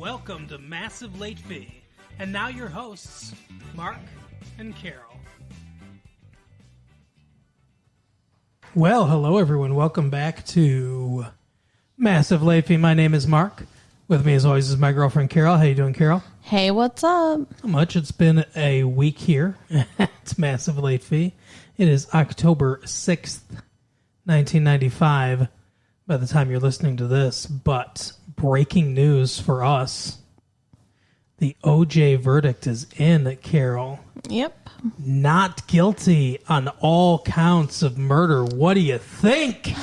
welcome to Massive Late Fee. And now your hosts, Mark and Carol. Well, hello everyone. Welcome back to Massive Late Fee. My name is Mark. With me as always is my girlfriend Carol. How you doing, Carol? Hey, what's up? Not much. It's been a week here at Massive Late Fee. It is October 6th, 1995 by the time you're listening to this. But breaking news for us. The OJ verdict is in, Carol. Yep. Not guilty on all counts of murder. What do you think?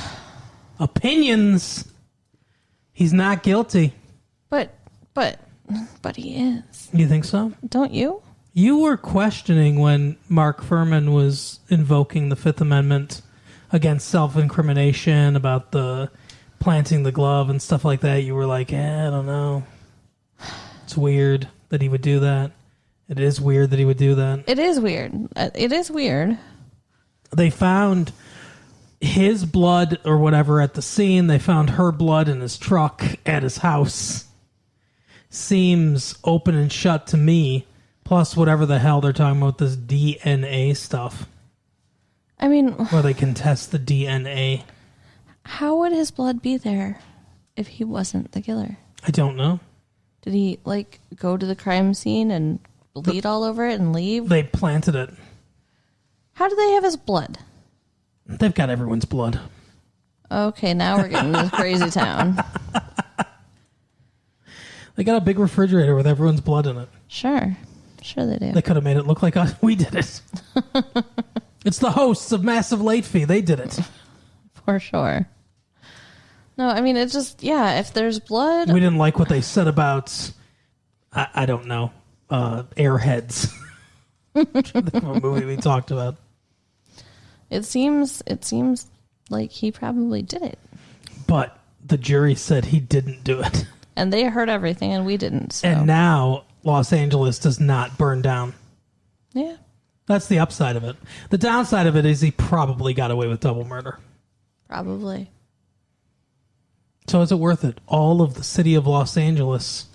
Opinions. He's not guilty. But he is. You think so? Don't you? You were questioning when Mark Furman was invoking the Fifth Amendment against self-incrimination about the planting the glove and stuff like that. You were like, I don't know. It's weird that he would do that. It is weird that he would do that. It is weird. It is weird. They found his blood or whatever at the scene. They found her blood in his truck at his house. Seems open and shut to me. Plus whatever the hell they're talking about, this DNA stuff. I mean... Where they can test the DNA. How would his blood be there if he wasn't the killer? I don't know. Did he, go to the crime scene and bleed all over it and leave? They planted it. How do they have his blood? They've got everyone's blood. Okay, now we're getting to this crazy town. They got a big refrigerator with everyone's blood in it. Sure they do. They could have made it look like us. We did it. It's the hosts of Massive Late Fee. They did it. For sure. No, I mean, it's just, if there's blood... We didn't like what they said about, I don't know, Airheads. A movie we talked about. It seems like he probably did it. But the jury said he didn't do it. And they heard everything, and we didn't. So. And now Los Angeles does not burn down. Yeah. That's the upside of it. The downside of it is he probably got away with double murder. Probably. So is it worth it? All of the city of Los Angeles,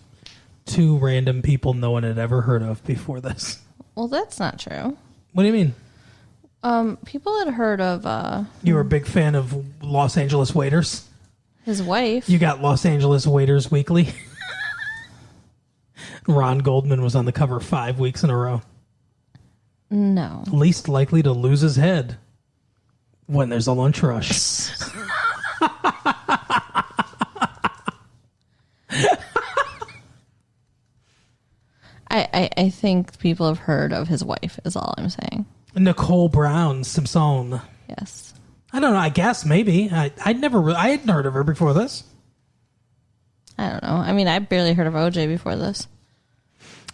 2 random people no one had ever heard of before this. Well, that's not true. What do you mean? People had heard of... You were a big fan of Los Angeles waiters? His wife. You got Los Angeles Waiters Weekly. Ron Goldman was on the cover 5 weeks in a row. No. Least likely to lose his head when there's a lunch rush. I think people have heard of his wife, is all I'm saying. Nicole Brown Simpson. Yes. I don't know. I guess maybe. I hadn't heard of her before this. I don't know. I mean, I barely heard of OJ before this.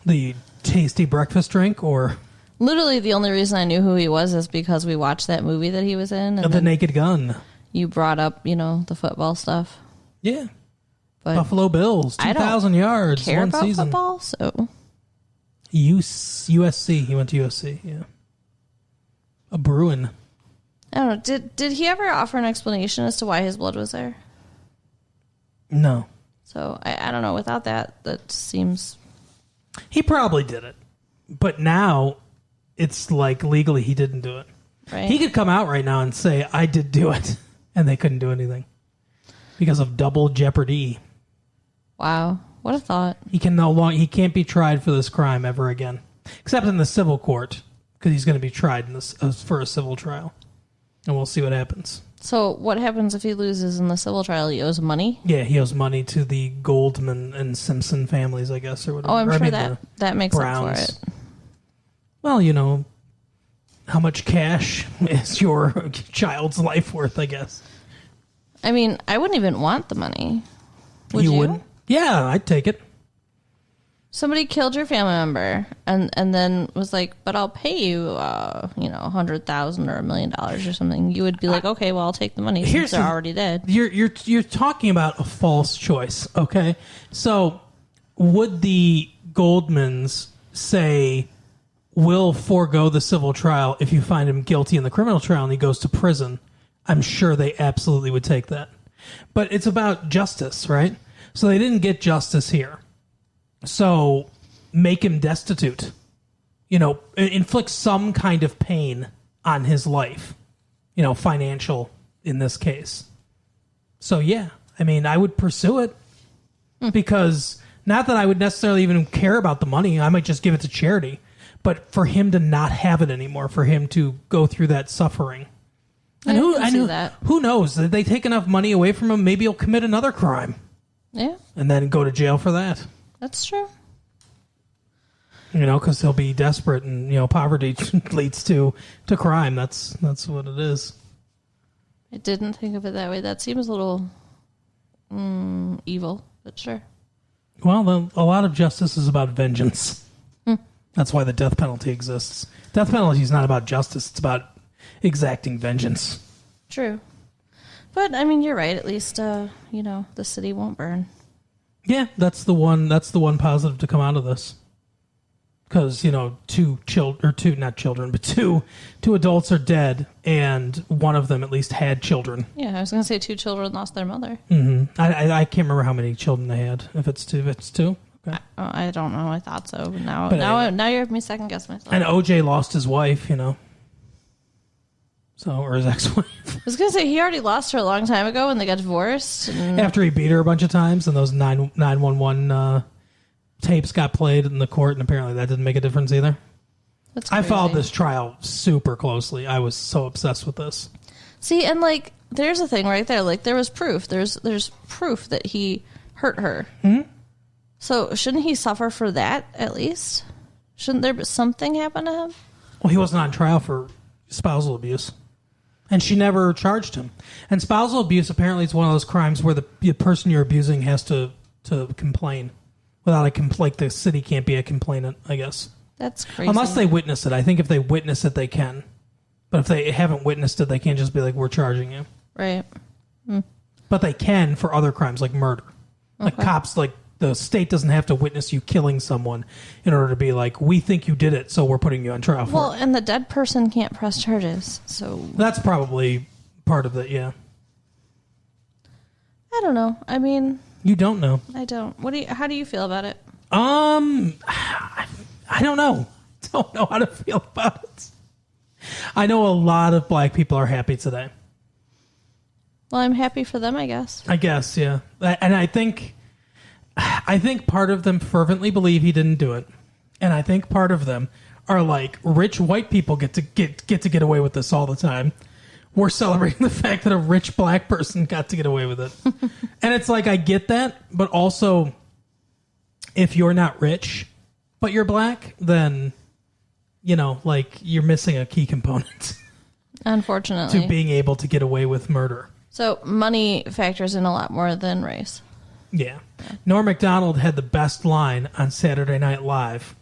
The tasty breakfast drink, or literally the only reason I knew who he was is because we watched that movie that he was in. And The Naked Gun. You brought up, the football stuff. Yeah. But Buffalo Bills, 2,000 yards, care one about season. Football, so USC. He went to USC. Yeah. A Bruin. I don't know. Did he ever offer an explanation as to why his blood was there? No. So I don't know. Without that seems... He probably did it. But now it's like legally he didn't do it. Right. He could come out right now and say, I did do it. And they couldn't do anything. Because of double jeopardy. Wow. What a thought. He can't be tried for this crime ever again. Except in the civil court. Because he's going to be tried for a civil trial. And we'll see what happens. So what happens if he loses in the civil trial? He owes money? Yeah, he owes money to the Goldman and Simpson families, I guess, or whatever. Oh, I'm sure that makes Browns. up for it. Well, how much cash is your child's life worth, I guess. I mean, I wouldn't even want the money. Would you? Wouldn't? Yeah, I'd take it. Somebody killed your family member and then was like, but I'll pay you, $100,000 or $1 million or something. You would be like, okay, well, I'll take the money since they're already dead. You're talking about a false choice, okay? So would the Goldmans say, we'll forego the civil trial if you find him guilty in the criminal trial and he goes to prison? I'm sure they absolutely would take that. But it's about justice, right? So they didn't get justice here. So make him destitute. Inflict some kind of pain on his life. Financial in this case. So, yeah, I would pursue it because not that I would necessarily even care about the money. I might just give it to charity. But for him to not have it anymore, for him to go through that suffering. And who knows? If they take enough money away from him, maybe he'll commit another crime. Yeah. And then go to jail for that. That's true. Because he'll be desperate and, poverty leads to crime. That's what it is. I didn't think of it that way. That seems a little evil, but sure. Well, a lot of justice is about vengeance. That's why the death penalty exists. Death penalty is not about justice. It's about exacting vengeance. True. But, you're right. At least, the city won't burn. Yeah, that's the one positive to come out of this. Because, two adults are dead, and one of them at least had children. Yeah, I was going to say 2 children lost their mother. Mm-hmm. I can't remember how many children they had. If it's two. Okay. I don't know. I thought so. But now you have me second guess myself. And OJ lost his wife, or his ex-wife. I was going to say, he already lost her a long time ago when they got divorced. After he beat her a bunch of times, and those 911 tapes got played in the court, and apparently that didn't make a difference either. That's crazy. I followed this trial super closely. I was so obsessed with this. See, and there's a thing right there. There was proof. There's proof that he hurt her. Mm-hmm. So shouldn't he suffer for that at least? Shouldn't there be something happen to him? Well, he wasn't on trial for spousal abuse, and she never charged him. And spousal abuse apparently is one of those crimes where the person you're abusing has to complain. Without the city can't be a complainant, I guess. That's crazy. Unless they witness it. I think if they witness it, they can. But if they haven't witnessed it, they can't just be like, we're charging you. Right. But they can for other crimes like murder. Like cops, the state doesn't have to witness you killing someone in order to be like, we think you did it, so we're putting you on trial for it. Well, and the dead person can't press charges, so... That's probably part of it, yeah. I don't know. You don't know. I don't. How do you feel about it? I don't know. Don't know how to feel about it. I know a lot of black people are happy today. Well, I'm happy for them, I guess. I guess, yeah. And I think part of them fervently believe he didn't do it. And I think part of them are like, rich white people get to get away with this all the time. We're celebrating the fact that a rich black person got to get away with it. And it's like, I get that, but also, if you're not rich, but you're black, then, you're missing a key component. Unfortunately. To being able to get away with murder. So money factors in a lot more than race. Yeah. Norm Macdonald had the best line on Saturday Night Live.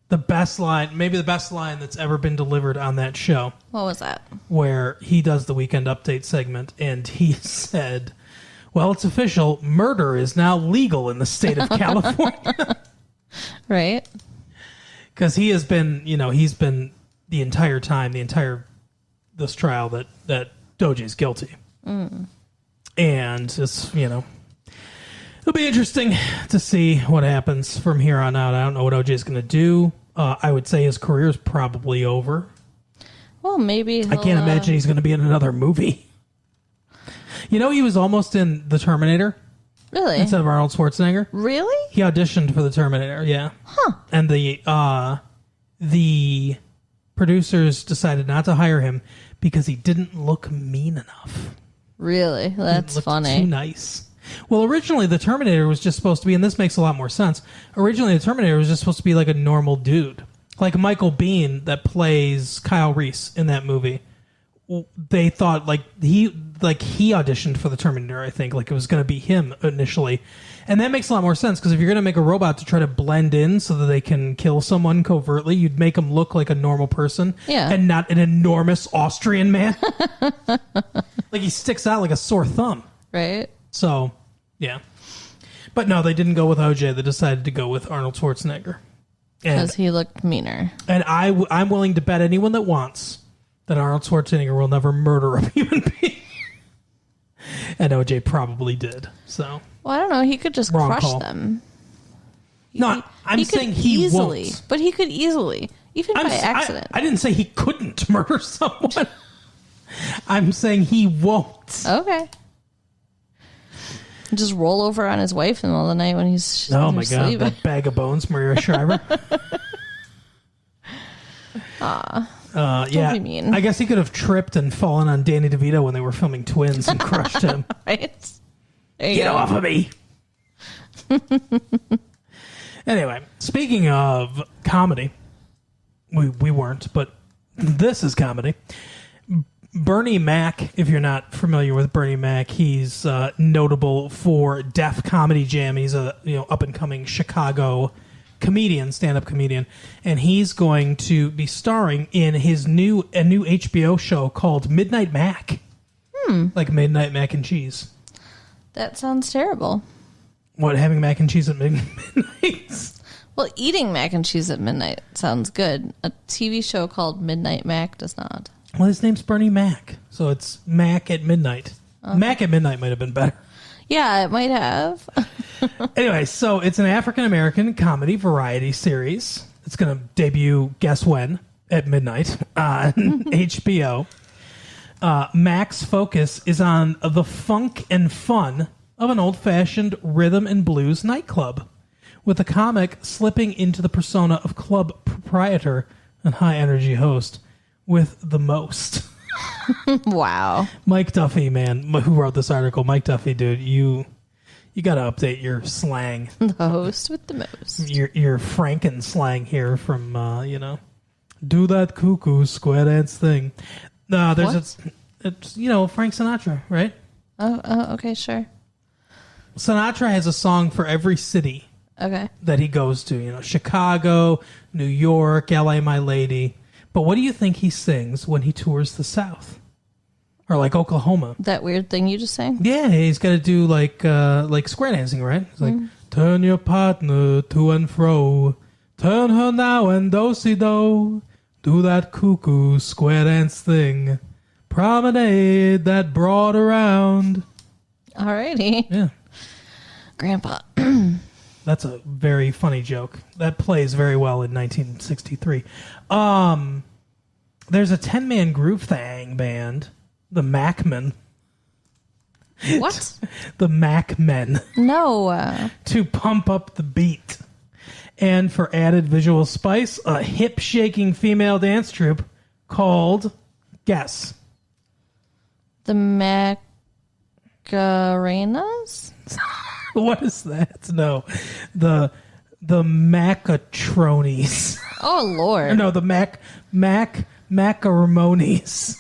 The best line, maybe the best line that's ever been delivered on that show. What was that? Where he does the Weekend Update segment, and he said, well, it's official, murder is now legal in the state of California. Right. Because he has been, he's been the entire time, this trial that Doji's guilty. And it's, it'll be interesting to see what happens from here on out. I don't know what OJ's going to do. I would say his career is probably over. Well, maybe I can't imagine he's going to be in another movie. He was almost in The Terminator. Really? Instead of Arnold Schwarzenegger. Really? He auditioned for The Terminator, yeah. Huh. And the producers decided not to hire him because he didn't look mean enough. Really? That's funny. Too nice. Well, originally the Terminator was just supposed to be, and this makes a lot more sense. Originally the Terminator was just supposed to be like a normal dude. Like Michael Biehn that plays Kyle Reese in that movie. They thought he auditioned for the Terminator, I think. Like it was going to be him initially. And that makes a lot more sense because if you're going to make a robot to try to blend in so that they can kill someone covertly, you'd make them look like a normal person and not an enormous Austrian man. Like he sticks out like a sore thumb. Right. So, yeah. But no, they didn't go with OJ. They decided to go with Arnold Schwarzenegger. Because he looked meaner. And I'm willing to bet anyone that wants that Arnold Schwarzenegger will never murder a human being. And OJ probably did. So, well, I don't know. He could just crush them. No, I'm saying he easily, won't. but he could easily, even by accident. I didn't say he couldn't murder someone. I'm saying he won't. Okay. Just roll over on his wife in the middle of the night when he's oh my god, sleeping. that bag of bones, Maria Shriver. Don't be mean. I guess he could have tripped and fallen on Danny DeVito when they were filming Twins and crushed him. Right? Get off of me. Anyway, speaking of comedy, we weren't, but this is comedy. Bernie Mac, if you're not familiar with Bernie Mac, he's notable for Def Comedy Jam. He's a up and coming Chicago comedian, stand up comedian, and he's going to be starring in a new HBO show called Midnight Mac, like Midnight Mac and Cheese. That sounds terrible. What, having mac and cheese at midnight? Well, eating mac and cheese at midnight sounds good. A TV show called Midnight Mac does not. Well, his name's Bernie Mac, so it's Mac at midnight. Mac at midnight might have been better. Yeah, it might have. Anyway, so it's an African-American comedy variety series. It's going to debut, guess when, at midnight on HBO. Mac's focus is on the funk and fun of an old-fashioned rhythm and blues nightclub, with the comic slipping into the persona of club proprietor and high-energy host with the most. Wow. Mike Duffy, man, who wrote this article. Mike Duffy, dude, you got to update your slang. The host with the most. Your Franken slang here from, do that cuckoo square dance thing. There's it's Frank Sinatra, right? Oh, okay, sure. Sinatra has a song for every city that he goes to. Chicago, New York, L.A. My Lady. But what do you think he sings when he tours the South? Or like Oklahoma? That weird thing you just sang? Yeah, he's got to do like square dancing, right? It's like, turn your partner to and fro. Turn her now and do-si-do. Do that cuckoo square dance thing. Promenade that broad around. Alrighty. Yeah. Grandpa. That's a very funny joke. That plays very well in 1963. There's a 10-man group thang band, the Macmen. What? The Macmen. No. To pump up the beat. And for added visual spice, a hip-shaking female dance troupe called, guess. The Macarenas? What is that? No. The Macatronies. Oh, Lord. No, the Macaramonis.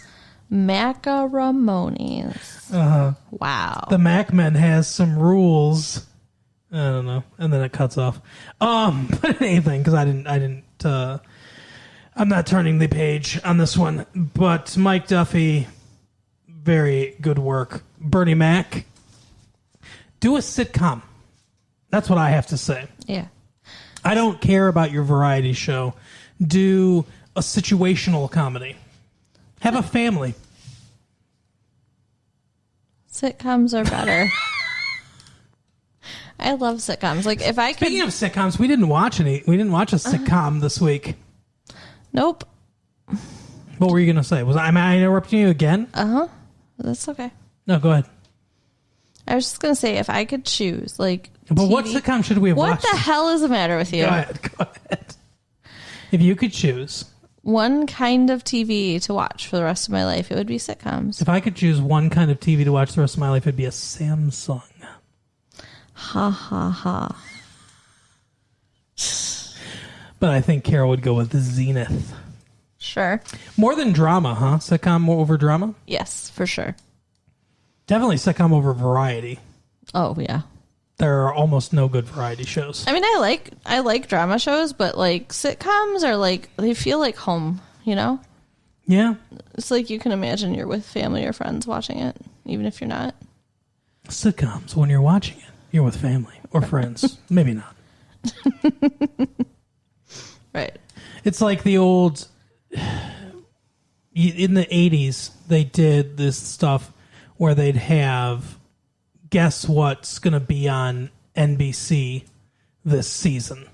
Macaromonis. Wow. The Macmen has some rules. I don't know. And then it cuts off. But anything, because I'm not turning the page on this one. But Mike Duffy, very good work. Bernie Mac, do a sitcom. That's what I have to say. Yeah. I don't care about your variety show. Do a situational comedy. Have a family. Sitcoms are better. I love sitcoms. Like if I could. Speaking of sitcoms, we didn't watch a sitcom this week. Nope. What were you going to say? Am I interrupting you again? That's okay. No, go ahead. I was just going to say, if I could choose, like, But TV, what sitcom should we have what watched? the hell is the matter with you? Go ahead. If you could choose one kind of TV to watch for the rest of my life, it would be sitcoms. If I could choose one kind of TV to watch the rest of my life, it'd be a Samsung. Ha ha ha. But I think Carol would go with Zenith. Sure. More than drama, huh? Sitcom over drama? Yes, for sure. Definitely sitcom over variety. Oh, yeah. There are almost no good variety shows. I mean, I like drama shows, but like sitcoms are like, they feel like home, you know? Yeah. It's like you can imagine you're with family or friends watching it, even if you're not. Sitcoms, when you're watching it, you're with family or friends. Maybe not. Right. It's like the old... In the 80s, they did this stuff where they'd have... Guess what's going to be on NBC this season.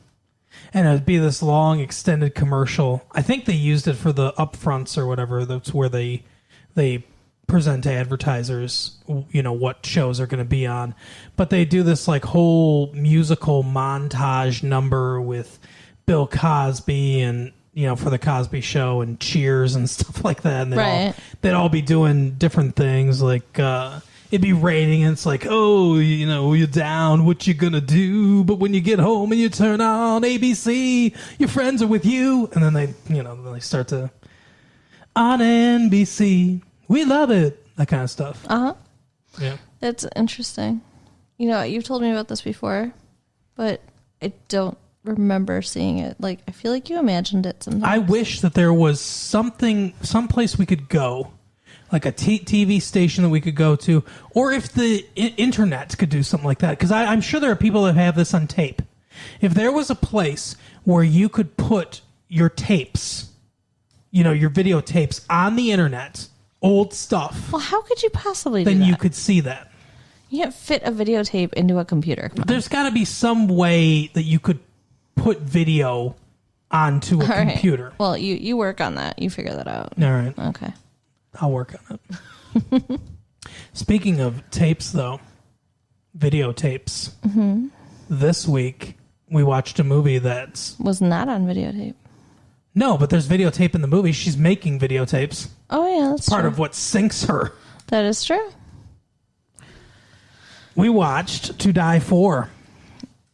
And it would be this long, extended commercial. I think they used it for the upfronts or whatever. That's where they present to advertisers, what shows are going to be on. But they do this like whole musical montage number with Bill Cosby and, for the Cosby Show and Cheers and stuff like that. And they'd all be doing different things. Like, it'd be raining and it's like, oh, you're down, what you gonna do? But when you get home and you turn on ABC, your friends are with you. And then they start to, on NBC, we love it. That kind of stuff. Uh-huh. Yeah. That's interesting. You've told me about this before, but I don't remember seeing it. Like, I feel like you imagined it sometimes. I wish that there was someplace we could go, like a TV station that we could go to, or if the internet could do something like that. Because I'm sure there are people that have this on tape. If there was a place where you could put your tapes, your videotapes on the internet, old stuff. Well, how could you possibly do that? Then that? you could see that. You can't fit a videotape into a computer. There's got to be some way that you could put video onto a computer. Right. Well, you work on that. You figure that out. All right. Okay. I'll work on it. Speaking of tapes, though, videotapes. Mm-hmm. This week, we watched a movie that was not on videotape. No, but there's videotape in the movie. She's making videotapes. Oh, yeah, that's part true. of what sinks her. That is true. We watched To Die For.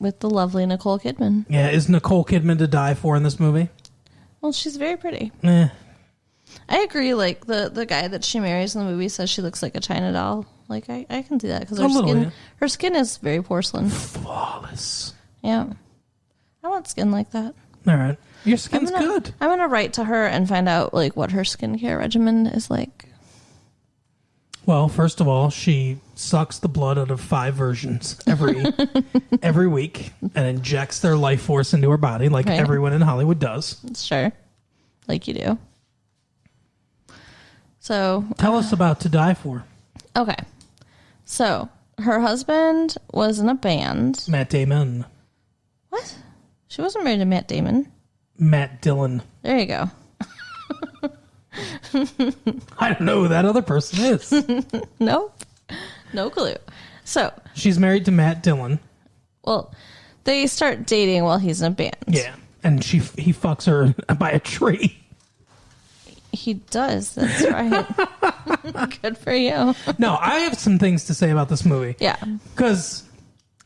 With the lovely Nichole Kidman. Yeah, is Nichole Kidman to die for in this movie? Well, she's very pretty. Eh. I agree. Like, the guy that she marries in the movie says she looks like a China doll. Like, I can see that because her skin is very porcelain. Flawless. Yeah. I want skin like that. All right. Your skin's good. I'm going to write to her and find out, like, what her skincare regimen is like. Well, first of all, she sucks the blood out of 5 virgins every week and injects their life force into her body like everyone in Hollywood does. Sure. Like you do. So tell us about To Die For. Okay. So her husband was in a band. Matt Damon. What? She wasn't married to Matt Damon. Matt Dillon. There you go. I don't know who that other person is. Nope. No clue. So she's married to Matt Dillon. Well, they start dating while he's in a band. Yeah. And he fucks her by a tree. He does. That's right. Good for you. No, I have some things to say about this movie. Yeah. Because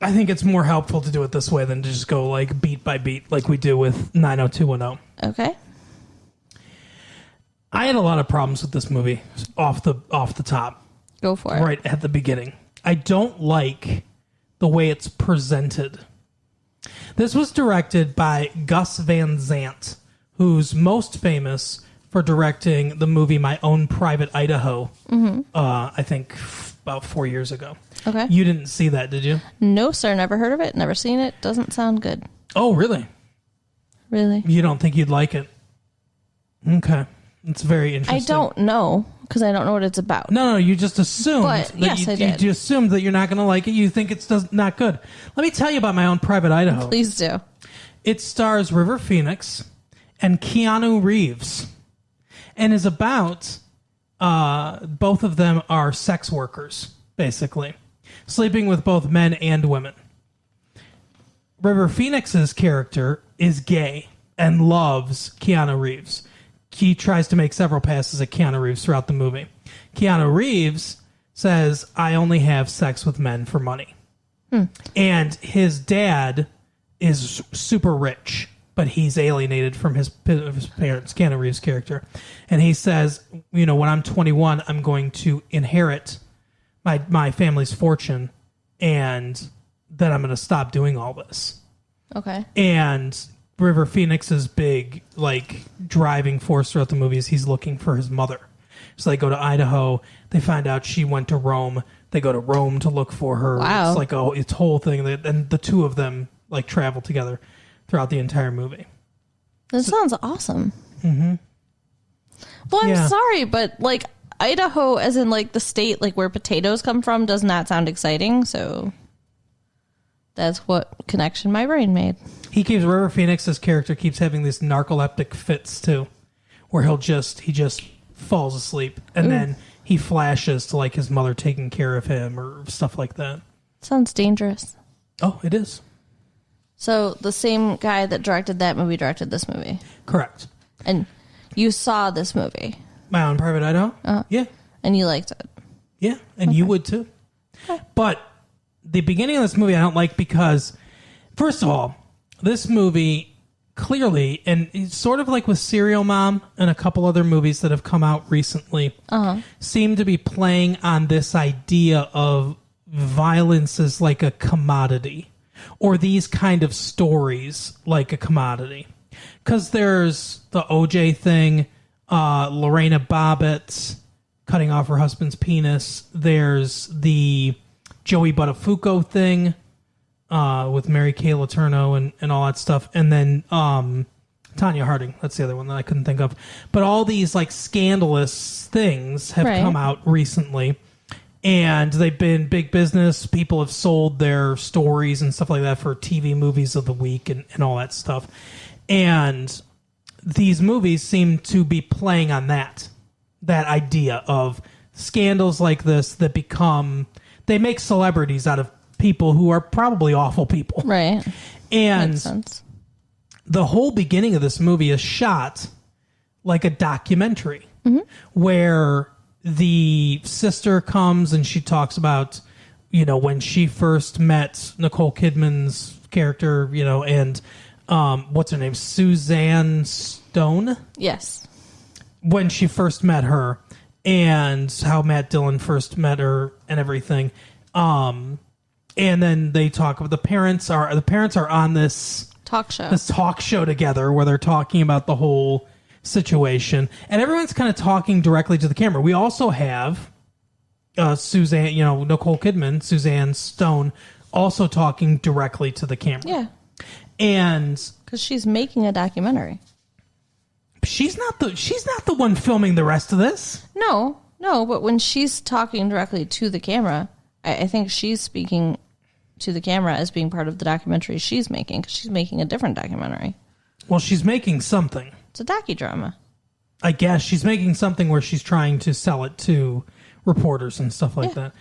I think it's more helpful to do it this way than to just go like beat by beat like we do with 90210. Okay. I had a lot of problems with this movie off the top. Go for it. Right at the beginning. I don't like the way it's presented. This was directed by Gus Van Sant, who's most famous for directing the movie My Own Private Idaho, I think about 4 years ago. Okay. You didn't see that, did you? No, sir. Never heard of it. Never seen it. Doesn't sound good. Oh, really? Really? You don't think you'd like it? Okay. It's very interesting. I don't know, because I don't know what it's about. No, you just assumed. But, yes, I did. You assumed that you're not going to like it. You think it's not good. Let me tell you about My Own Private Idaho. Please do. It stars River Phoenix and Keanu Reeves, and is about both of them are sex workers, basically, sleeping with both men and women. River Phoenix's character is gay and loves Keanu Reeves. He tries to make several passes at Keanu Reeves throughout the movie. Keanu Reeves says, I only have sex with men for money. And his dad is super rich, but he's alienated from his parents, Keanu Reeves' character. And he says, when I'm 21, I'm going to inherit my family's fortune, and then I'm going to stop doing all this. Okay. And River Phoenix's big, driving force throughout the movie is he's looking for his mother. So they go to Idaho. They find out she went to Rome. They go to Rome to look for her. Wow. It's a whole thing. And the two of them, travel together throughout the entire movie. That sounds awesome. Mm-hmm. Well, I'm sorry, but, Idaho, as in, the state, where potatoes come from, does not sound exciting, so... That's what connection my brain made. He keeps River Phoenix's character keeps having these narcoleptic fits too, where he just falls asleep and then he flashes to like his mother taking care of him or stuff like that. Sounds dangerous. Oh, it is. So the same guy that directed that movie directed this movie. Correct. And you saw this movie. My Own Private Idaho? Yeah. And you liked it. Yeah, and you would too. Okay. But the beginning of this movie I don't like because, first of all, this movie clearly, and it's sort of like with Serial Mom and a couple other movies that have come out recently, seem to be playing on this idea of violence as like a commodity, or these kind of stories like a commodity. Because there's the OJ thing, Lorena Bobbitt cutting off her husband's penis. There's the Joey Buttafuoco thing with Mary Kay Letourneau and all that stuff. And then Tanya Harding. That's the other one that I couldn't think of. But all these like scandalous things have come out recently. And they've been big business. People have sold their stories and stuff like that for TV movies of the week and all that stuff. And these movies seem to be playing on that idea of scandals like this that they make celebrities out of people who are probably awful people. Right. And makes sense. The whole beginning of this movie is shot like a documentary where the sister comes and she talks about, when she first met Nichole Kidman's character, and what's her name? Suzanne Stone? Yes. When she first met her and how Matt Dillon first met her and everything. And then they talk about the parents are on this talk show together where they're talking about the whole situation, and everyone's kind of talking directly to the camera. We also have Suzanne, Nichole Kidman, Suzanne Stone, also talking directly to the camera. Yeah, and because she's making a documentary. She's not the one filming the rest of this. No, but when she's talking directly to the camera, I think she's speaking to the camera as being part of the documentary she's making, because she's making a different documentary. Well, she's making something. It's a docudrama. I guess she's making something where she's trying to sell it to reporters and stuff like that.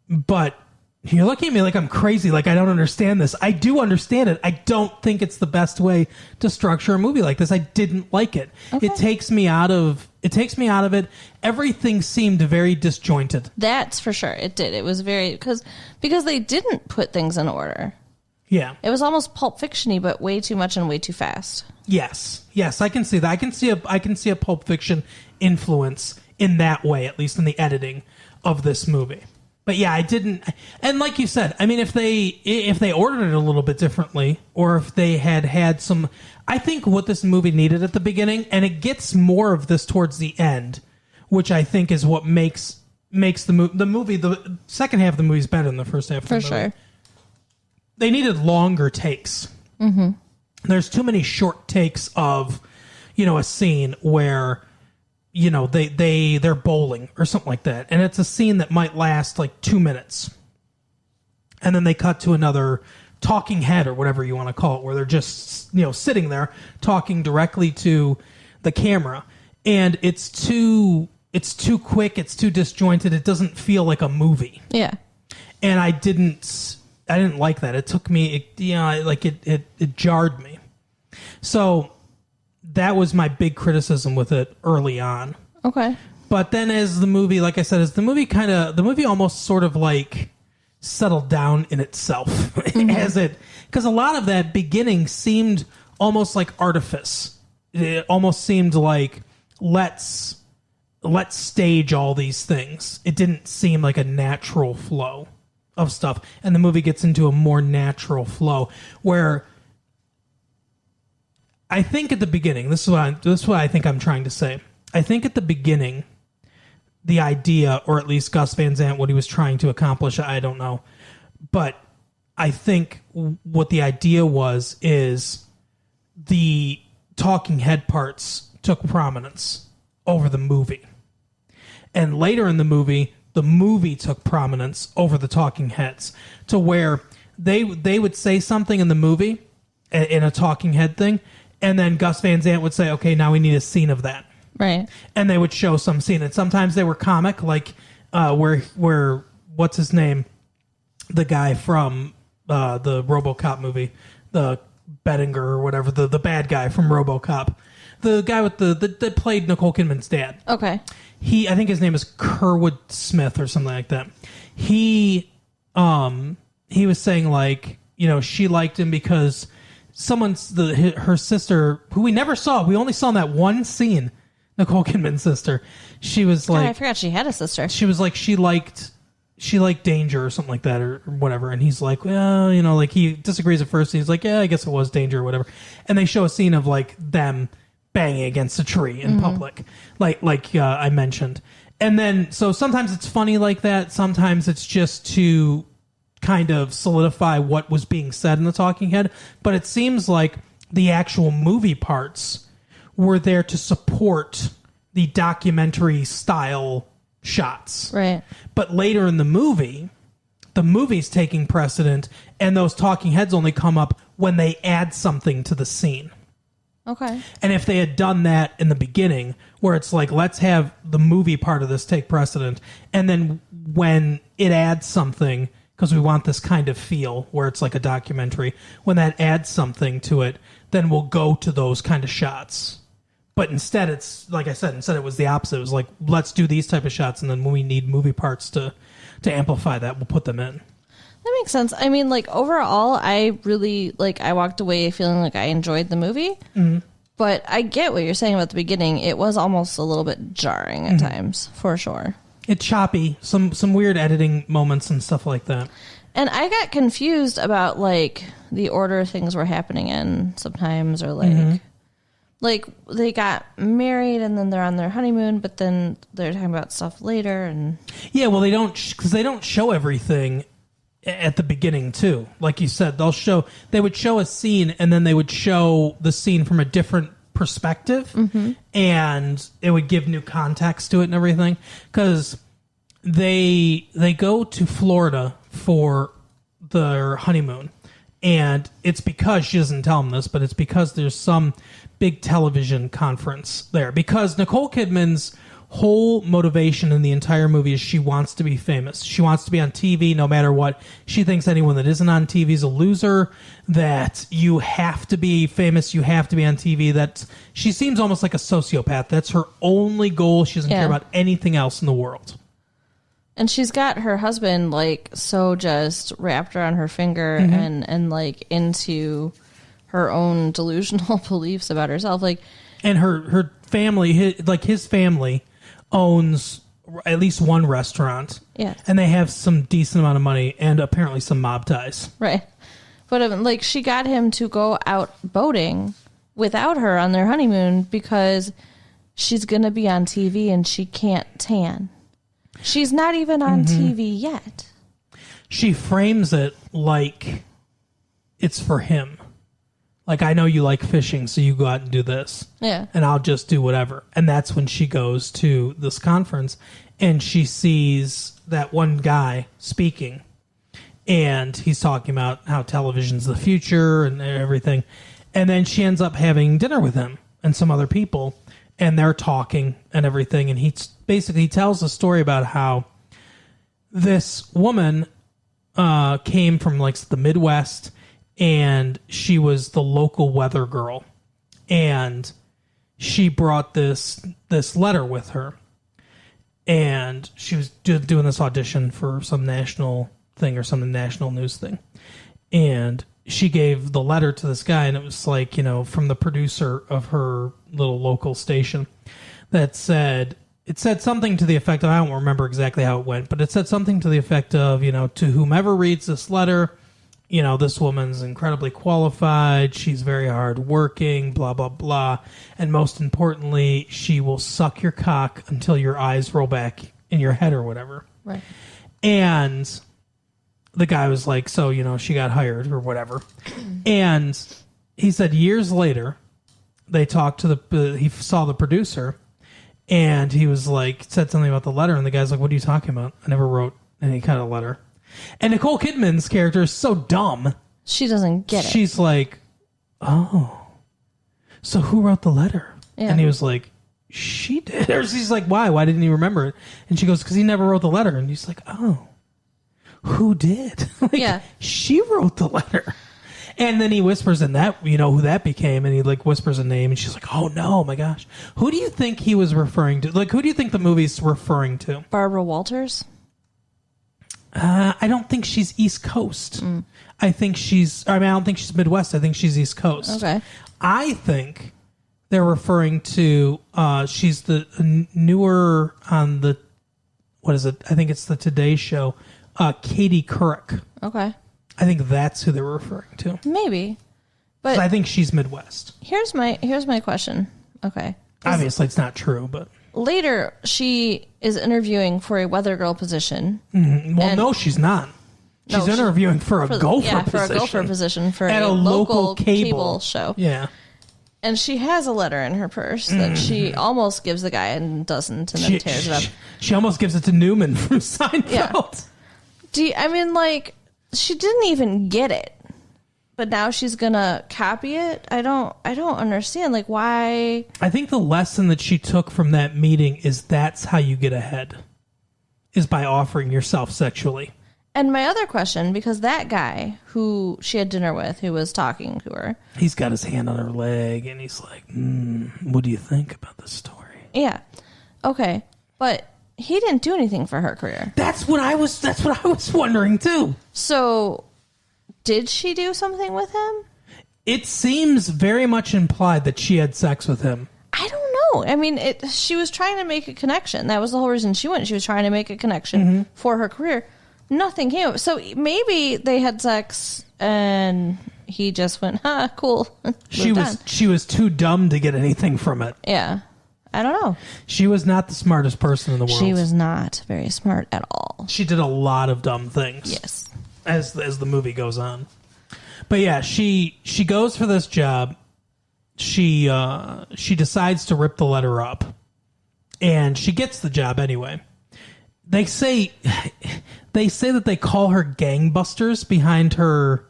But you're looking at me like I'm crazy, like I don't understand this. I do understand it. I don't think it's the best way to structure a movie like this. I didn't like it. Okay. It takes me out of it. Everything seemed very disjointed. That's for sure. It did. It was very because they didn't put things in order. Yeah. It was almost Pulp Fiction-y, but way too much and way too fast. Yes, I can see that. I can see a Pulp Fiction influence in that way, at least in the editing of this movie. But yeah, I didn't. And like you said, I mean, if they ordered it a little bit differently, or if they had some, I think what this movie needed at the beginning, and it gets more of this towards the end, which I think is what makes the second half of the movie is better than the first half of the movie. For sure. They needed longer takes. Mm-hmm. There's too many short takes of, a scene where, they're bowling or something like that. And it's a scene that might last like 2 minutes. And then they cut to another talking head or whatever you want to call it, where they're just, sitting there talking directly to the camera. And it's too quick. It's too disjointed. It doesn't feel like a movie. Yeah. And I didn't like that. It took me, it jarred me. So that was my big criticism with it early on. Okay. But then as the movie, like I said, the movie almost sort of like settled down in itself because a lot of that beginning seemed almost like artifice. It almost seemed like let's stage all these things. It didn't seem like a natural flow of stuff, and the movie gets into a more natural flow where I think at the beginning, this is what I think I'm trying to say. I think at the beginning, the idea, or at least Gus Van Sant, what he was trying to accomplish, I don't know, but I think what the idea is the talking head parts took prominence over the movie, and later in the movie took prominence over the talking heads, to where they would say something in the movie, in a talking head thing, and then Gus Van Sant would say, okay, now we need a scene of that. Right. And they would show some scene. And sometimes they were comic, like where what's his name? The guy from the RoboCop movie, the Bettinger or whatever, the bad guy from RoboCop. The guy with that played Nichole Kidman's dad. Okay. I think his name is Kerwood Smith or something like that. He was saying, like, you know, she liked him because her sister, who we never saw, we only saw in that one scene, Nichole Kidman's sister. She was like, I forgot she had a sister. She was like, she liked danger or something like that or whatever. And he's like, well, you know, like he disagrees at first. He's like, yeah, I guess it was danger or whatever. And they show a scene of like them banging against a tree in public, like I mentioned. And then, so sometimes it's funny like that. Sometimes it's just to kind of solidify what was being said in the talking head. But it seems like the actual movie parts were there to support the documentary style shots. Right. But later in the movie's taking precedent, and those talking heads only come up when they add something to the scene. Okay. And if they had done that in the beginning, where it's like, let's have the movie part of this take precedent, and then when it adds something, because we want this kind of feel where it's like a documentary, when that adds something to it, then we'll go to those kind of shots. But instead, it's like I said, it was the opposite. It was like, let's do these type of shots, and then when we need movie parts to amplify that, we'll put them in. That makes sense. I mean, like, overall, I really, like, I walked away feeling like I enjoyed the movie. Mm-hmm. But I get what you're saying about the beginning. It was almost a little bit jarring at times, for sure. It's choppy. Some weird editing moments and stuff like that. And I got confused about, like, the order things were happening in sometimes, or, like, like, they got married and then they're on their honeymoon, but then they're talking about stuff later. And yeah, well, they don't show everything at the beginning too. Like you said, they would show a scene and then they would show the scene from a different perspective, and it would give new context to it and everything. Because they go to Florida for their honeymoon, and it's because she doesn't tell them this, but it's because there's some big television conference there. Because Nichole Kidman's whole motivation in the entire movie is she wants to be famous. She wants to be on TV no matter what. She thinks anyone that isn't on TV is a loser, that you have to be famous, you have to be on TV. She seems almost like a sociopath. That's her only goal. She doesn't care about anything else in the world. And she's got her husband, like, so just wrapped around her finger and like, into her own delusional beliefs about herself. Like, and her family, his family owns at least one restaurant. Yeah. And they have some decent amount of money and apparently some mob ties. Right. But, like, she got him to go out boating without her on their honeymoon because she's going to be on TV and she can't tan. She's not even on TV yet. She frames it like it's for him. Like, I know you like fishing, so you go out and do this. Yeah. And I'll just do whatever. And that's when she goes to this conference, and she sees that one guy speaking. And he's talking about how television's the future and everything. And then she ends up having dinner with him and some other people. And they're talking and everything. And he basically tells a story about how this woman came from, like, the Midwest, and she was the local weather girl, and she brought this letter with her, and she was doing this audition for some national thing or some national news thing, and she gave the letter to this guy, and it was like, you know, from the producer of her little local station, that said something to the effect of, I don't remember exactly how it went, but it said something to the effect of, you know, to whomever reads this letter, you know, this woman's incredibly qualified, she's very hardworking, blah, blah, blah. And most importantly, she will suck your cock until your eyes roll back in your head or whatever. Right. And the guy was like, so, you know, she got hired or whatever. And he said years later, they talked to he saw the producer, and he was like, said something about the letter. And the guy's like, what are you talking about? I never wrote any kind of letter. And Nichole Kidman's character is so dumb. She doesn't get it. She's like, oh, so who wrote the letter? Yeah. And he was like, she did. Or she's like, why? Why didn't he remember it? And she goes, because he never wrote the letter. And he's like, oh, who did? Like, yeah. She wrote the letter. And then he whispers in that, you know, who that became. And he like whispers a name. And she's like, oh no, my gosh. Who do you think he was referring to? Like, who do you think the movie's referring to? Barbara Walters? I don't think she's East Coast. I think I don't think she's Midwest. I think she's East Coast. Okay. I think they're referring to, she's the newer on the, what is it? I think it's the Today Show, Katie Couric. Okay. I think that's who they're referring to. Maybe. But So I think she's Midwest. here's my question. Okay. Obviously, it's not true, but. Later, she is interviewing for a weather girl position. Well, no, she's not. She's interviewing for a gopher position. For a gopher position for at a local cable show. Yeah. And she has a letter in her purse that she almost gives the guy and doesn't, and then tears it up. She almost gives it to Newman from Seinfeld. Yeah. She didn't even get it, but now she's gonna copy it. I don't understand. Like, why? I think the lesson that she took from that meeting is that's how you get ahead, is by offering yourself sexually. And my other question, because that guy who she had dinner with, who was talking to her, he's got his hand on her leg, and he's like, what do you think about this story? Yeah. Okay. But he didn't do anything for her career. That's what I was wondering, too. So, did she do something with him? It seems very much implied that she had sex with him. I don't know. I mean, she was trying to make a connection. That was the whole reason she went. She was trying to make a connection for her career. Nothing came. So maybe they had sex and he just went, cool. She was too dumb to get anything from it. Yeah. I don't know. She was not the smartest person in the world. She was not very smart at all. She did a lot of dumb things. Yes. As the movie goes on. But yeah, she goes for this job. She decides to rip the letter up. And she gets the job anyway. They say that they call her gangbusters behind her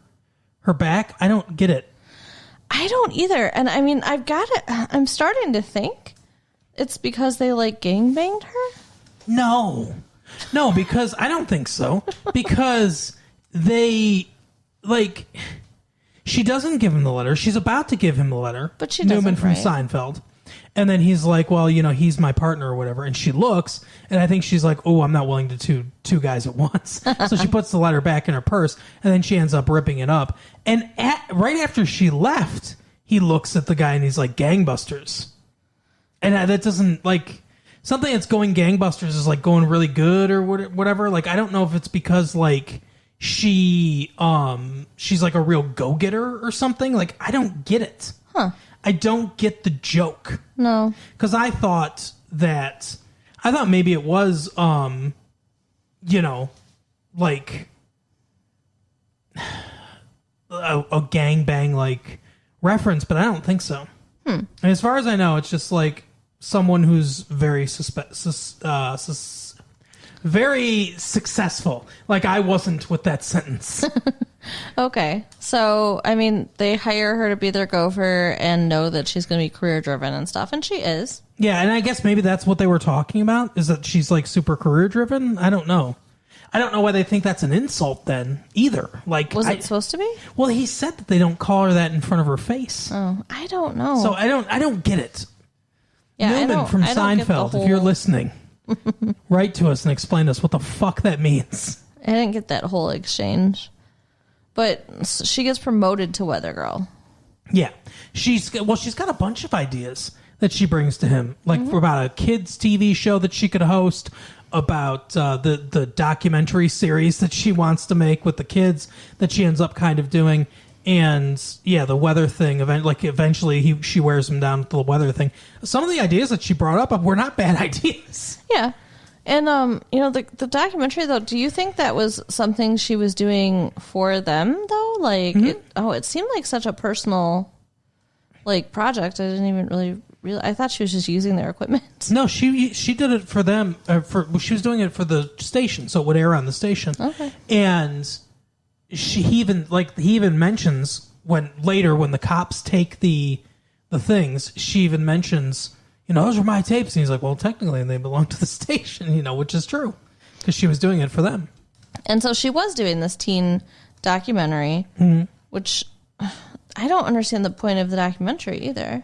back. I don't get it. I don't either. And I mean, I'm starting to think it's because they like gangbanged her. No, because I don't think so. Because they she doesn't give him the letter. She's about to give him the letter. But she doesn't, Newman from right? Seinfeld. And then he's like, well, you know, he's my partner or whatever. And she looks, and I think she's like, oh, I'm not willing to do two guys at once. So she puts the letter back in her purse, and then she ends up ripping it up. And right after she left, he looks at the guy, and he's like, gangbusters. And that doesn't, like, something that's going gangbusters is, like, going really good or whatever. Like, I don't know if it's because, like, she's, like, a real go-getter or something. Like, I don't get it. Huh. I don't get the joke. No. Because I thought maybe it was, you know, like a gangbang like reference, but I don't think so. And as far as I know, it's just like someone who's very very successful. Like I wasn't with that sentence. Okay. So, I mean, they hire her to be their gopher and know that she's going to be career driven and stuff. And she is. Yeah. And I guess maybe that's what they were talking about, is that she's like super career driven. I don't know. I don't know why they think that's an insult then either. Like, was it supposed to be? Well, he said that they don't call her that in front of her face. Oh, I don't know. So I don't get it. Yeah, Newman from Seinfeld, if you're listening, write to us and explain to us what the fuck that means. I didn't get that whole exchange. But she gets promoted to Weather Girl. Yeah. She's got a bunch of ideas that she brings to him. Like about a kids' TV show that she could host, about the documentary series that she wants to make with the kids that she ends up kind of doing. And yeah, the weather thing, eventually she wears him down to the weather thing. Some of the ideas that she brought up were not bad ideas. Yeah. And, you know, the documentary, though, do you think that was something she was doing for them, though? Like, it seemed like such a personal, like, project. I didn't even really really? I thought she was just using their equipment. No, she did it for them. She was doing it for the station, so it would air on the station. Okay. And he even mentions when the cops take the things, she even mentions, those are my tapes. And he's like, well, technically they belong to the station, which is true because she was doing it for them. And so she was doing this teen documentary, which I don't understand the point of the documentary either.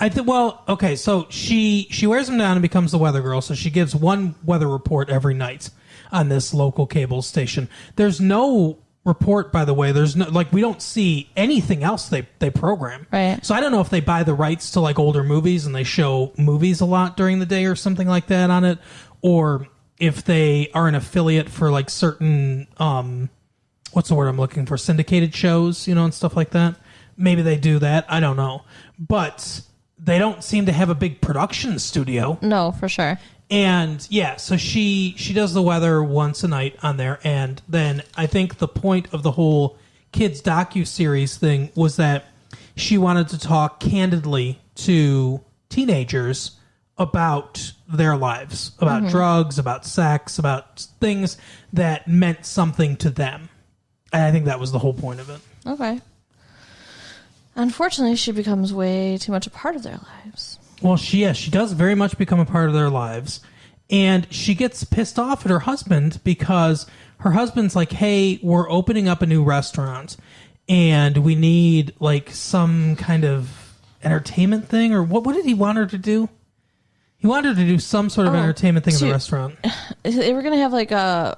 Okay, so she wears them down and becomes the weather girl. So she gives one weather report every night on this local cable station. There's no report, by the way. There's no, we don't see anything else they program. Right. So I don't know if they buy the rights to older movies and they show movies a lot during the day or something like that on it, or if they are an affiliate for certain what's the word I'm looking for? Syndicated shows, and stuff like that. Maybe they do that. I don't know. But they don't seem to have a big production studio. No, for sure. And yeah, so she does the weather once a night on there. And then I think the point of the whole kids docuseries thing was that she wanted to talk candidly to teenagers about their lives, about drugs, about sex, about things that meant something to them. And I think that was the whole point of it. Okay. Unfortunately, she becomes way too much a part of their lives. Well, she does very much become a part of their lives. And she gets pissed off at her husband because her husband's like, hey, we're opening up a new restaurant and we need some kind of entertainment thing. Or what did he want her to do? He wanted her to do some sort of entertainment thing in the restaurant. They were going to have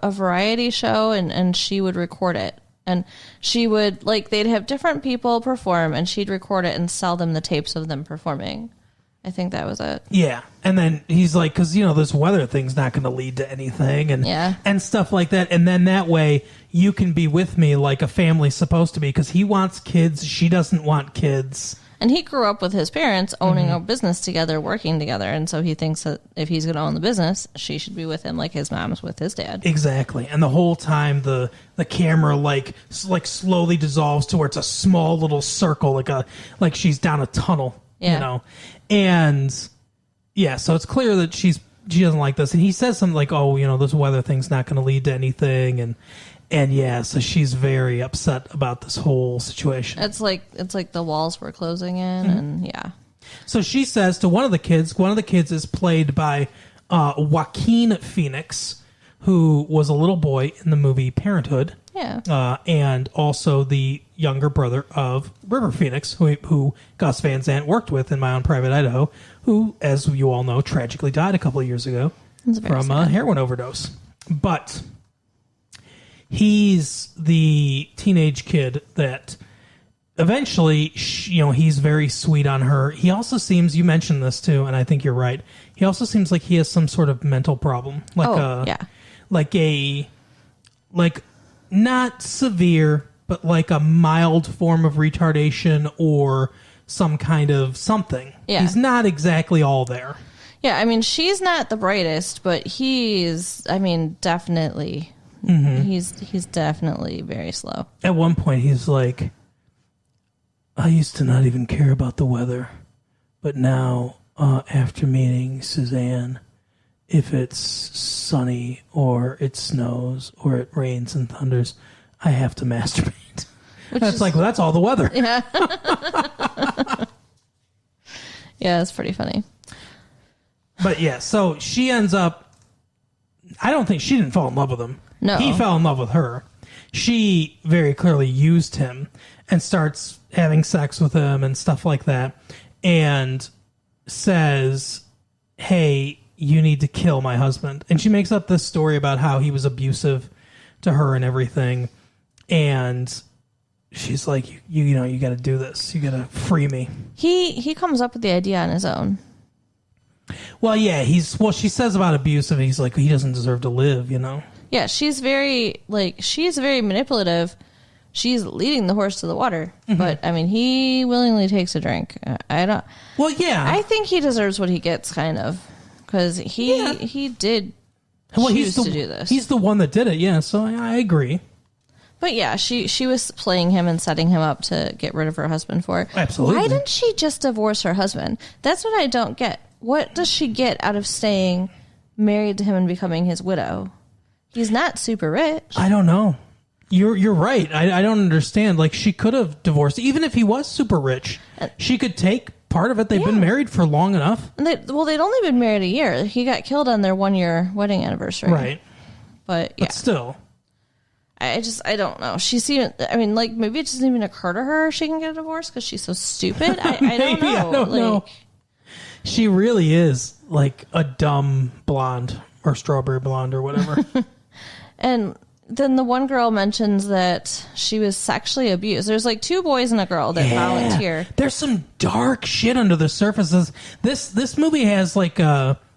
a variety show and she would record it. And she would, they'd have different people perform and she'd record it and sell them the tapes of them performing. I think that was it. Yeah. And then he's like, because, this weather thing's not going to lead to anything and stuff like that. And then that way you can be with me like a family's supposed to be, because he wants kids. She doesn't want kids. And he grew up with his parents owning a business together, working together. And so he thinks that if he's going to own the business, she should be with him like his mom's with his dad. Exactly. And the whole time the camera slowly dissolves to where it's a small little circle, like she's down a tunnel, And yeah, so it's clear that she doesn't like this. And he says something like, oh, this weather thing's not going to lead to anything. And yeah, so she's very upset about this whole situation. It's like the walls were closing in, and yeah. So she says to one of the kids is played by Joaquin Phoenix, who was a little boy in the movie Parenthood. Yeah. And also the younger brother of River Phoenix, who Gus Van Sant worked with in My Own Private Idaho, who, as you all know, tragically died a couple of years ago from a heroin overdose. But he's the teenage kid that eventually, he's very sweet on her. He also seems, you mentioned this too, and I think you're right, he also seems like he has some sort of mental problem. Not severe, but like a mild form of retardation or some kind of something. Yeah. He's not exactly all there. Yeah, I mean, she's not the brightest, but he's, definitely... He's definitely very slow. At one point, he's like, I used to not even care about the weather, but now, after meeting Suzanne, if it's sunny or it snows or it rains and thunders, I have to masturbate. That's all the weather. Yeah. Yeah, it's pretty funny. But yeah, so she ends up, I don't think she didn't fall in love with him. No. He fell in love with her. She very clearly used him and starts having sex with him and stuff like that, and says, hey, you need to kill my husband. And she makes up this story about how he was abusive to her and everything. And she's like, you got to do this. You got to free me. He comes up with the idea on his own. Well, yeah, she says about abusive. He's like, he doesn't deserve to live, Yeah, she's very manipulative. She's leading the horse to the water. But, he willingly takes a drink. Well, yeah. I think he deserves what he gets, kind of. Because he did choose to do this. He's the one that did it, yeah, so I agree. But yeah, she was playing him and setting him up to get rid of her husband for. Absolutely. Why didn't she just divorce her husband? That's what I don't get. What does she get out of staying married to him and becoming his widow? He's not super rich. I don't know. You're right. I don't understand. Like, she could have divorced, even if he was super rich. She could take part of it. They've been married for long enough. And they'd only been married a year. He got killed on their 1-year wedding anniversary. Right. But yeah. But still. I don't know. Maybe it doesn't even occur to her she can get a divorce because she's so stupid. I don't know. I don't know. She really is like a dumb blonde or strawberry blonde or whatever. And then the one girl mentions that she was sexually abused. There's like 2 boys and a girl that volunteer. There's some dark shit under the surface. This movie has like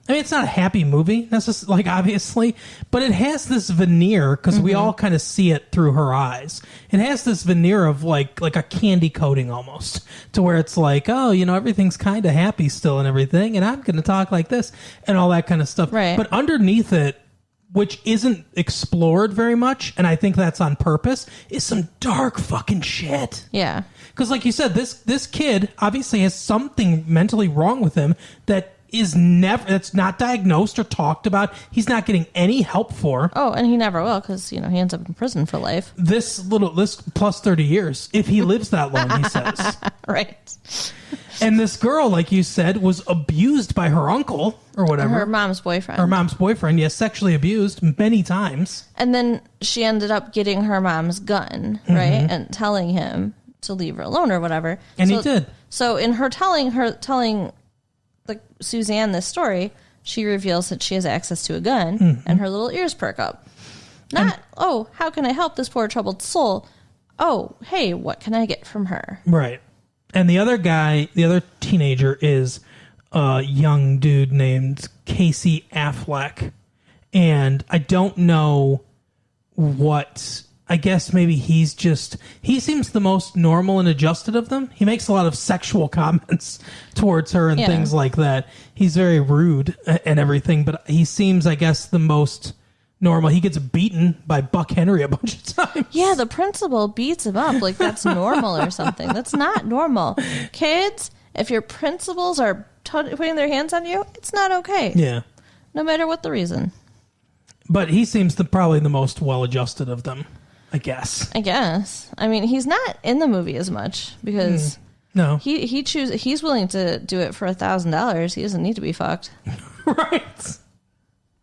it's not a happy movie necessarily, like, obviously, but it has this veneer because we all kind of see it through her eyes. It has this veneer of like a candy coating almost, to where it's like, oh, everything's kind of happy still and everything, and I'm going to talk like this and all that kind of stuff. Right. But underneath it, which isn't explored very much, and I think that's on purpose, is some dark fucking shit. Yeah. Because like you said, this kid obviously has something mentally wrong with him that's not diagnosed or talked about. He's not getting any help for. Oh, and he never will, because he ends up in prison for life. This plus 30 years, if he lives that long, he says. Right. And this girl, like you said, was abused by her uncle or whatever. Her mom's boyfriend. Her mom's boyfriend, yes, sexually abused many times. And then she ended up getting her mom's gun, right? And telling him to leave her alone or whatever. And he did. So in her telling like Suzanne this story, she reveals that she has access to a gun, and her little ears perk up. How can I help this poor troubled soul? Oh, hey, what can I get from her? Right. And the other teenager is a young dude named Casey Affleck. And I don't know I guess maybe he seems the most normal and adjusted of them. He makes a lot of sexual comments towards her and things like that. He's very rude and everything, but he seems, I guess, the most normal. He gets beaten by Buck Henry a bunch of times. Yeah, the principal beats him up like that's normal or something. That's not normal. Kids, if your principals are putting their hands on you, it's not okay. Yeah. No matter what the reason. But he seems probably the most well-adjusted of them. I guess. I mean, he's not in the movie as much because no, he's willing to do it for $1,000. He doesn't need to be fucked. Right.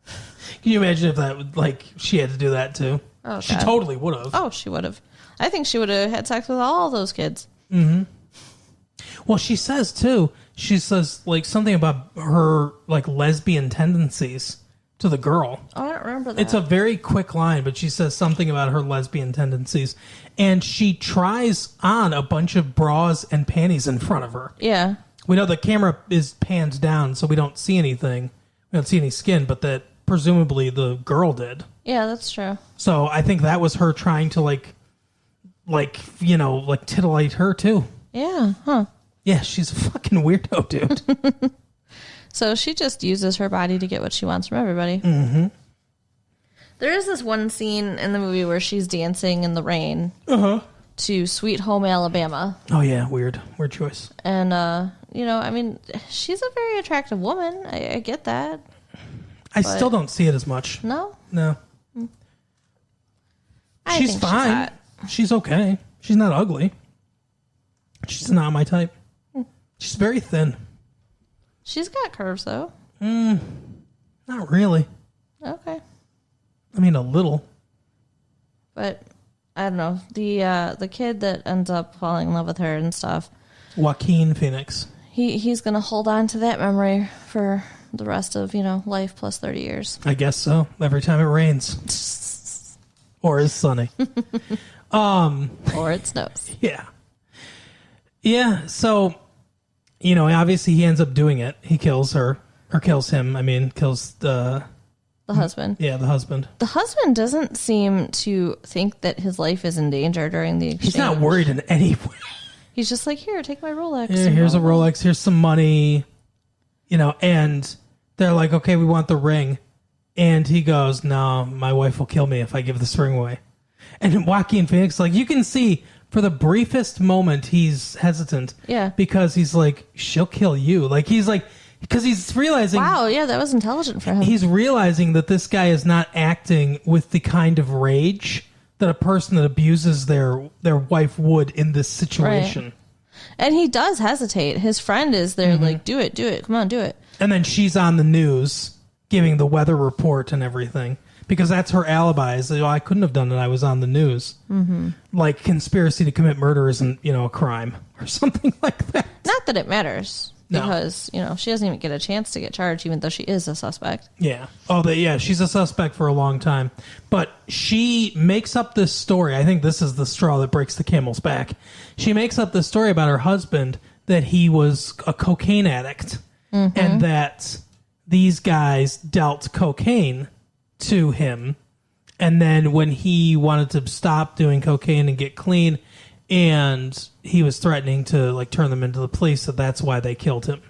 Can you imagine if that she had to do that too? Oh, she God. totally would have. Oh, she would have. I think she would have had sex with all those kids. Mm-hmm. Well, she says too. She says something about her lesbian tendencies to the girl. Oh, I don't remember that. It's a very quick line, but she says something about her lesbian tendencies. And she tries on a bunch of bras and panties in front of her. Yeah. We know the camera is panned down, so we don't see anything. We don't see any skin, but that presumably the girl did. Yeah, that's true. So I think that was her trying to titillate her too. Yeah, huh. Yeah, she's a fucking weirdo, dude. So she just uses her body to get what she wants from everybody. Mm-hmm. There is this one scene in the movie where she's dancing in the rain to Sweet Home Alabama. Oh, yeah, weird choice. And, she's a very attractive woman. I get that. I still don't see it as much. No? No. She's think fine. She's okay. She's not ugly. She's not my type. She's very thin. She's got curves, though. Not really. Okay. I mean, a little. But, I don't know. The kid that ends up falling in love with her and stuff. Joaquin Phoenix. He's going to hold on to that memory for the rest of, life plus 30 years. I guess so. Every time it rains. Or is sunny. Or it snows. Yeah. Yeah, so... obviously he ends up doing it. He kills her. Or kills him. I mean, kills the husband. Yeah, the husband. The husband doesn't seem to think that his life is in danger during the exchange. He's not worried in any way. He's just like, here, take my Rolex. Yeah, here's a Rolex. Here's some money. And they're like, okay, we want the ring. And he goes, no, my wife will kill me if I give this ring away. And Joaquin Phoenix, like, you can see for the briefest moment he's hesitant. Yeah. Because he's like, she'll kill you. Like, he's like, because he's realizing. Wow, yeah, that was intelligent for him. He's realizing that this guy is not acting with the kind of rage that a person that abuses their wife would in this situation. Right. And he does hesitate. His friend is there, like, do it, come on, do it. And then she's on the news giving the weather report and everything. Because that's her alibi. Is, I couldn't have done it. I was on the news. Mm-hmm. Like, conspiracy to commit murder isn't, a crime or something like that. Not that it matters. Because, she doesn't even get a chance to get charged, even though she is a suspect. Yeah. Oh, she's a suspect for a long time. But she makes up this story. I think this is the straw that breaks the camel's back. She makes up this story about her husband, that he was a cocaine addict. Mm-hmm. And that these guys dealt cocaine to him. And then when he wanted to stop doing cocaine and get clean, and he was threatening to, like, turn them into the police, so that's why they killed him.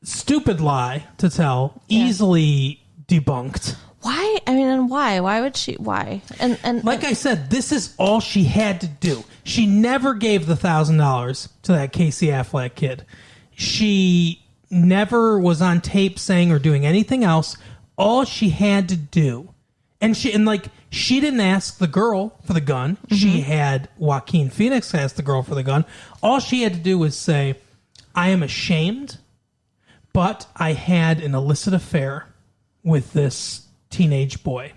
Stupid lie to tell, easily debunked. Why? I mean, and why? Why would she? Why? And like I said, this is all she had to do. She never gave the $1,000 to that Casey Affleck kid. She never was on tape saying or doing anything else. All she had to do, and she didn't ask the girl for the gun. Mm-hmm. She had Joaquin Phoenix ask the girl for the gun. All she had to do was say, I am ashamed, but I had an illicit affair with this teenage boy.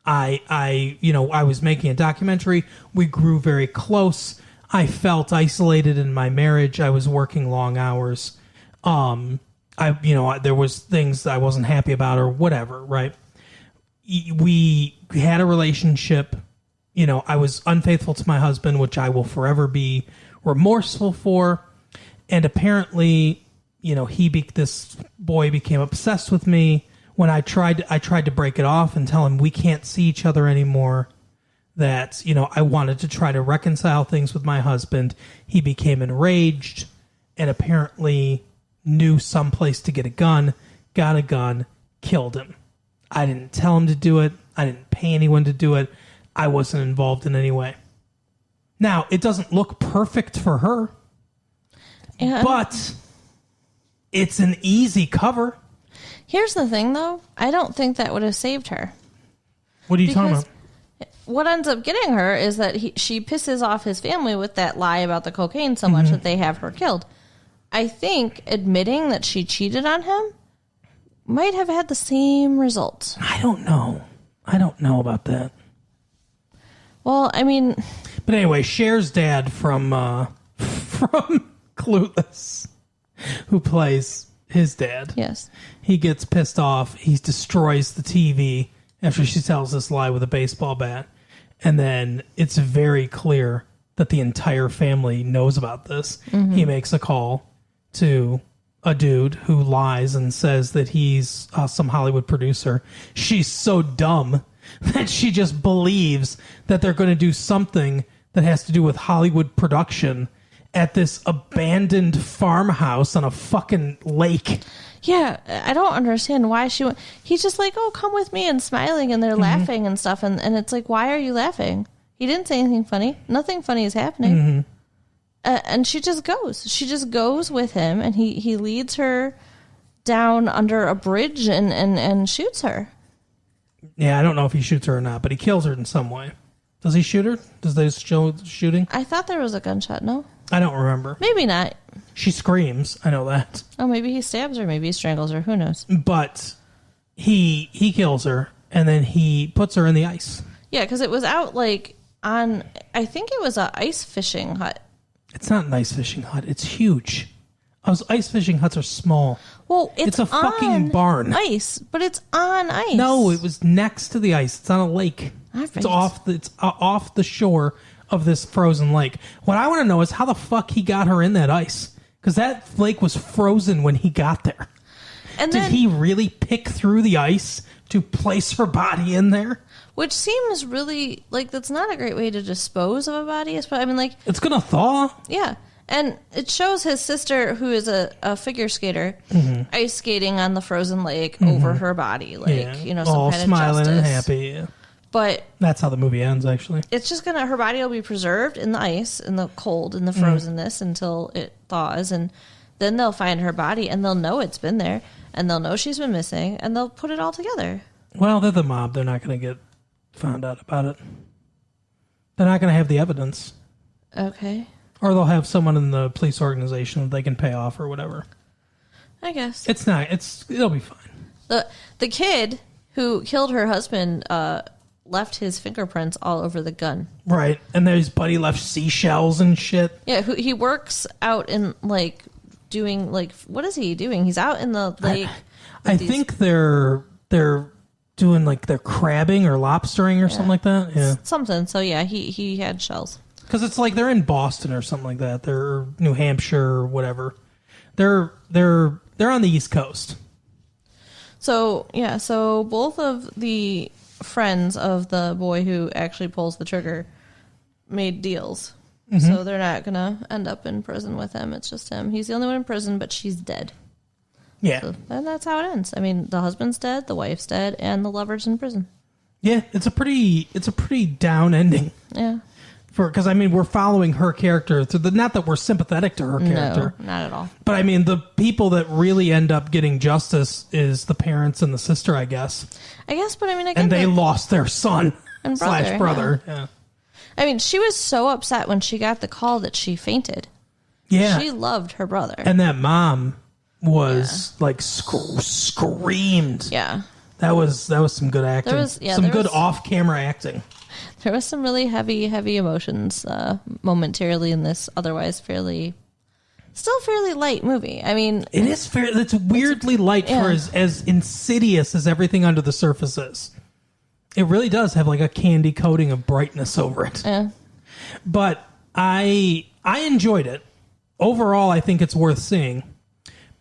I was making a documentary. We grew very close. I felt isolated in my marriage. I was working long hours. There was things I wasn't happy about or whatever, right? We had a relationship. I was unfaithful to my husband, which I will forever be remorseful for. And apparently, this boy became obsessed with me. When I tried to break it off and tell him we can't see each other anymore, that, I wanted to try to reconcile things with my husband. He became enraged and apparently knew some place to get a gun, got a gun, killed him. I didn't tell him to do it. I didn't pay anyone to do it. I wasn't involved in any way. Now, it doesn't look perfect for her, but it's an easy cover. Here's the thing, though. I don't think that would have saved her. What are you talking about? What ends up getting her is that she pisses off his family with that lie about the cocaine so much that they have her killed. I think admitting that she cheated on him might have had the same result. I don't know about that. Well, I mean... But anyway, Cher's dad from Clueless, who plays his dad. Yes. He gets pissed off. He destroys the TV after she tells this lie with a baseball bat. And then it's very clear that the entire family knows about this. Mm-hmm. He makes a call to a dude who lies and says that he's some Hollywood producer. She's so dumb that she just believes that they're going to do something that has to do with Hollywood production at this abandoned farmhouse on a fucking lake. Yeah, I don't understand why she went. He's just like, oh, come with me, and smiling, and they're laughing and stuff. And it's like, why are you laughing? He didn't say anything funny. Nothing funny is happening. Mm-hmm. And she just goes. She just goes with him, and he leads her down under a bridge and shoots her. Yeah, I don't know if he shoots her or not, but he kills her in some way. Does he shoot her? Does they show shooting? I thought there was a gunshot, no? I don't remember. Maybe not. She screams. I know that. Oh, maybe he stabs her. Maybe he strangles her. Who knows? But he kills her, and then he puts her in the ice. Yeah, because it was out like on, I think it was a ice fishing hut. It's not an ice fishing hut. It's huge. Those ice fishing huts are small. Well, it's a fucking barn. Ice, but it's on ice. No, it was next to the ice. It's on a lake. Right. It's off the shore of this frozen lake. What I want to know is how the fuck he got her in that ice, because that lake was frozen when he got there. And did he really pick through the ice to place her body in there? Which seems really like that's not a great way to dispose of a body. I mean, like, it's gonna thaw. Yeah. And it shows his sister, who is a figure skater, ice skating on the frozen lake over her body, like, some all kind of smiling justice. and happy. Yeah. But that's how the movie ends, actually. it's just her body will be preserved in the ice, in the cold, in the frozenness until it thaws. And then they'll find her body and they'll know it's been there and they'll know she's been missing and they'll put it all together. Well, they're the mob. They're not going to get found out about it. They're not going to have the evidence. Okay. Or they'll have someone in the police organization that they can pay off or whatever. I guess. It'll be fine. The kid who killed her husband left his fingerprints all over the gun. Right. And then his buddy left seashells and shit. Yeah, he works out in, like, doing, like, what is he doing? He's out in the lake. I think they're doing, like, they're crabbing or lobstering or something like that. Yeah. Something. So, yeah, he had shells. Because it's like they're in Boston or something like that. They're New Hampshire or whatever. They're on the East Coast. So, yeah, so both of the friends of the boy who actually pulls the trigger made deals. Mm-hmm. So they're not going to end up in prison with him. It's just him. He's the only one in prison, but she's dead. Yeah. So, and that's how it ends. I mean, the husband's dead, the wife's dead, and the lover's in prison. Yeah, it's a pretty down ending. Yeah. Because, I mean, we're following her character. Not that we're sympathetic to her character. No, not at all. But, I mean, the people that really end up getting justice is the parents and the sister, I guess. But, I mean, again... And they lost their son and brother. Yeah. I mean, she was so upset when she got the call that she fainted. Yeah. She loved her brother. And that mom was, like, screamed. Yeah. That was some good acting. Some good off-camera acting. There was some really heavy emotions momentarily in this otherwise still fairly light movie. I mean... It's weirdly light for as insidious as everything under the surface is. It really does have like a candy coating of brightness over it. Yeah. But I enjoyed it. Overall, I think it's worth seeing.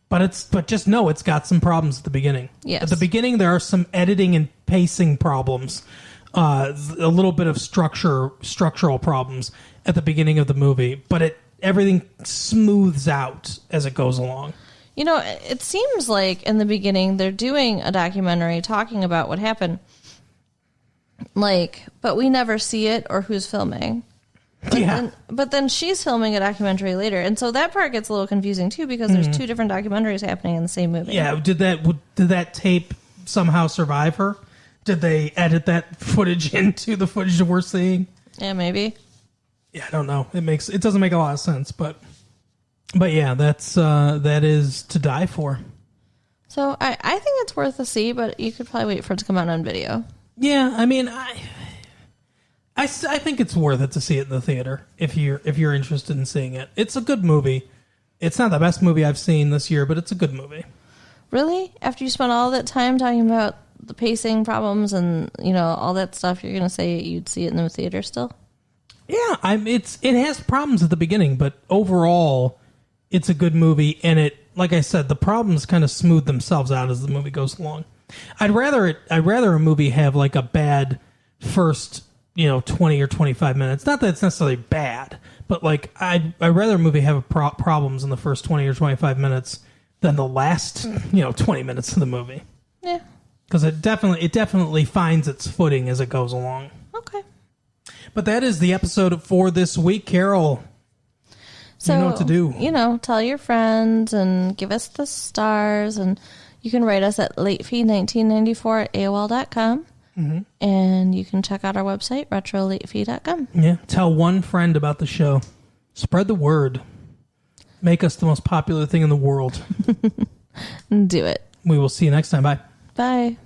But just know it's got some problems at the beginning. Yes. At the beginning, there are some editing and pacing problems. A little bit of structural problems at the beginning of the movie, but everything smooths out as it goes along. You know, it seems like in the beginning they're doing a documentary talking about what happened, but we never see it or who's filming. But then she's filming a documentary later, and so that part gets a little confusing too because there's two different documentaries happening in the same movie. Yeah, did that tape somehow survive her? Did they edit that footage into the footage that we're seeing? Yeah, maybe. Yeah, I don't know. It doesn't make a lot of sense, but yeah, that is to die for. So I think it's worth a see, but you could probably wait for it to come out on video. Yeah, I mean, I think it's worth it to see it in the theater if you're interested in seeing it. It's a good movie. It's not the best movie I've seen this year, but it's a good movie. Really? After you spent all that time talking about the pacing problems and, you know, all that stuff, you're going to say you'd see it in the theater still? Yeah, it has problems at the beginning, but overall, it's a good movie, and like I said, the problems kind of smooth themselves out as the movie goes along. I'd rather a movie have like a bad first, 20 or 25 minutes. Not that it's necessarily bad, but like I'd rather a movie have problems in the first 20 or 25 minutes than the last, 20 minutes of the movie. Yeah. Because it definitely finds its footing as it goes along. Okay. But that is the episode for this week, Carol. So, you know what to do. Tell your friends and give us the stars. And you can write us at latefee1994 at AOL.com. Mm-hmm. And you can check out our website, retrolatefee.com. Yeah. Tell one friend about the show. Spread the word. Make us the most popular thing in the world. Do it. We will see you next time. Bye. Bye.